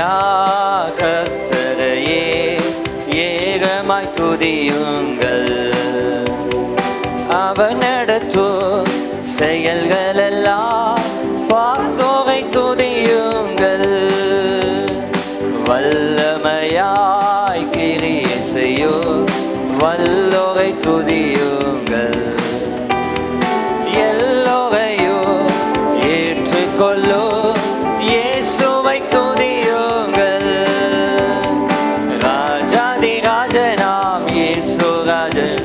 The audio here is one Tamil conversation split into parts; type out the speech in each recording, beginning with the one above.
வல்லமையா கர்த்தரையே ஏகமாய் துதியுங்கள். அவர் நடத்தும் செயல்களெல்லாம் பார்த்தோரை துதியுங்கள். வல்லமையாய் கிரியை செய்யும் வல்லோரை துதியுங்கள். எல்லோரையும் ஏற்றுக்கொள்ளும் இயேசுவை துதியுங்கள். ராஜாதி ராஜனாம் இயேசு ராஜன்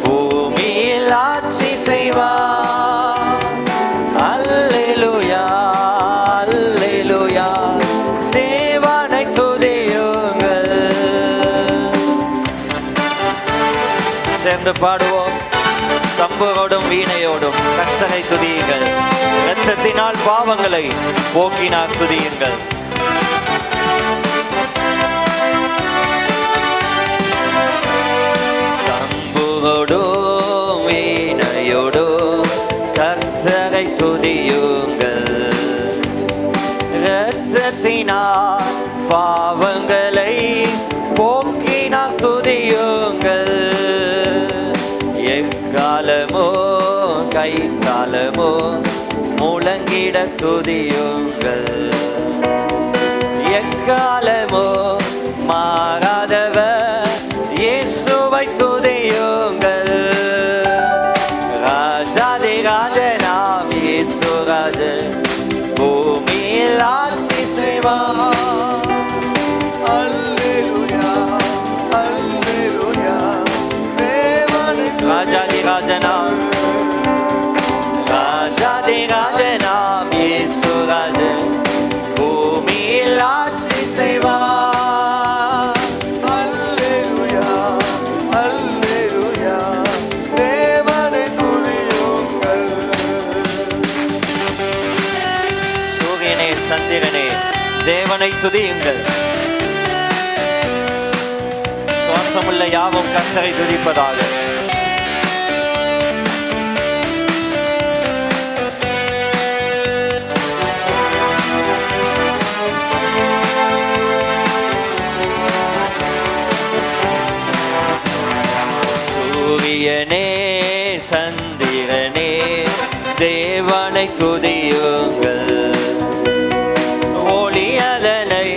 பூமியில் ஆட்சி செய்வார். அல்லேலூயா அல்லேலூயா தேவனை துதியுங்கள். சேர்ந்து பாடுவோம். தம்புரோடும் வீணையோடும் கர்த்தரை துதியுங்கள். இரத்தத்தினால் பாவங்களை போக்கினார் துதியுங்கள். தம்புரோடும் வீணையோடும் கர்த்தரை துதியுங்கள். இரத்தத்தினால் பாவங்களை போக்கினார் துதியுங்கள். எக்காலமோ கைக்காலமோ முழங்கிட துதியுங்கள். எக்காலமோ மாறாதவர் இயேசுவை துதியுங்கள். ராஜாதி ராஜனாம் இயேசு ராஜன் பூமியில் ஆட்சி செய்வார். அல்லேலூயா அல்லேலூயா ராஜாதி ராஜனாம் ராஜாதி ராஜனாம் இயேசு ராஜன் பூமியில் ஆட்சி செய்வார். அல்லேலூயா அல்லேலூயா தேவனை துதியுங்கள். சூரியனே சந்திரனே தேவனை துதியுங்கள். சுவாசமுள்ள யாவும் கர்த்தரை துதிப்பதாக. சூரியனே சந்திரனே தேவனை துதியுங்கள். ஒளியலனை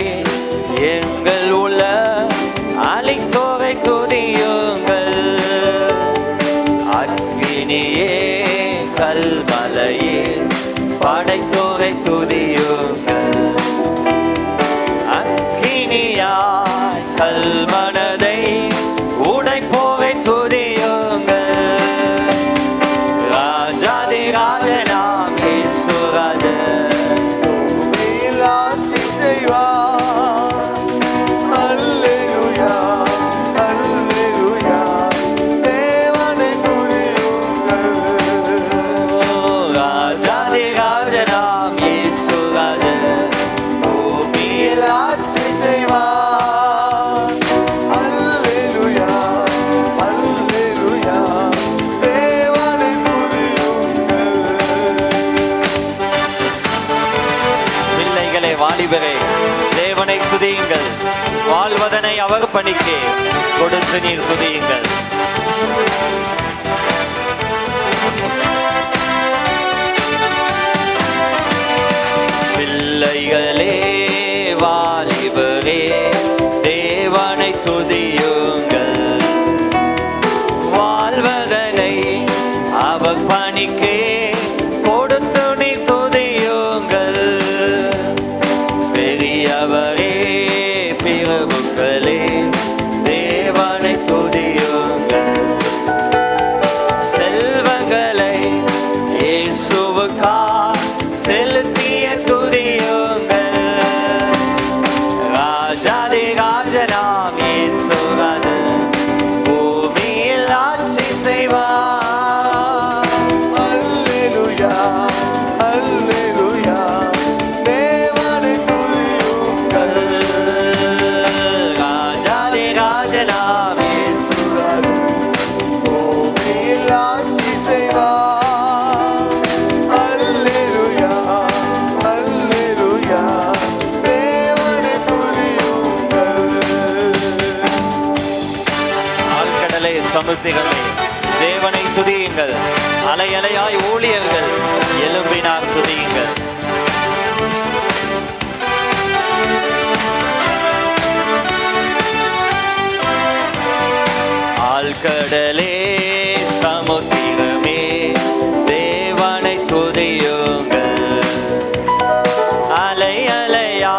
எங்கள் உள்ள அலைத்தோரை துதியுங்கள். அக்கினியே கல்மலையே படைத்தோரை துதியுங்கள். அக்கினியாய் கல்மனதை உடைப்போரை துதியுங்கள். ராஜாதி ராஜனாம் இயேசு ராஜன் பூமியில் ஆட்சி செய்வார். அல்லேலூயா அல்லேலூயா தேவனை துதியுங்கள். ராஜாதி ராஜனாம் இயேசு ராஜன் பூமியில் ஆட்சி செய்வார். வாலிபரே தேவனை துதியுங்கள். வாழ்வதனை அவர் பணிக்கே கொடுத்து நீர் துதியுங்கள். பிள்ளைகளே வாலிபரே தேவனை துதியுங்கள். வாழ்வதனை அவர் பணிக்கே கொடுத்து நீர் துதியுங்கள். பெரியவரே பிரபுக்களே தேவனை துதியுங்கள். சமுத்திரமே தேவனை துதியுங்கள். அலை அலையாய் ஊழியர்கள் எழும்பினார் துதியுங்கள். ஆழ்கடலே சமுத்திரமே தேவனை துதியுங்கள். அலை அலையா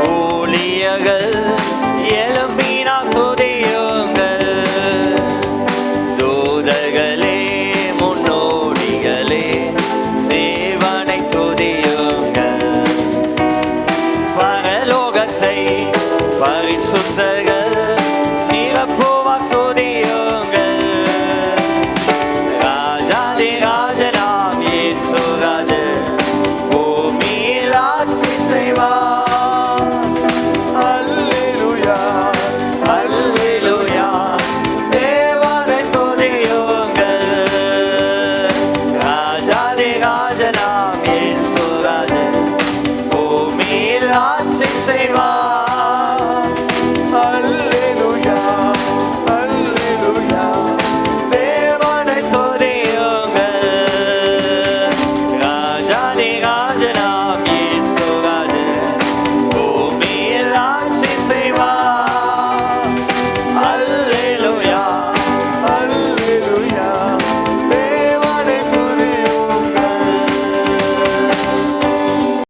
ஊழியர்கள் எழும்பினார் துதியுங்கள். தூதர்களே முன்னோடிகளே தேவனை துதியுங்கள். பரலோகத்தை பரிசுத்தர்கள்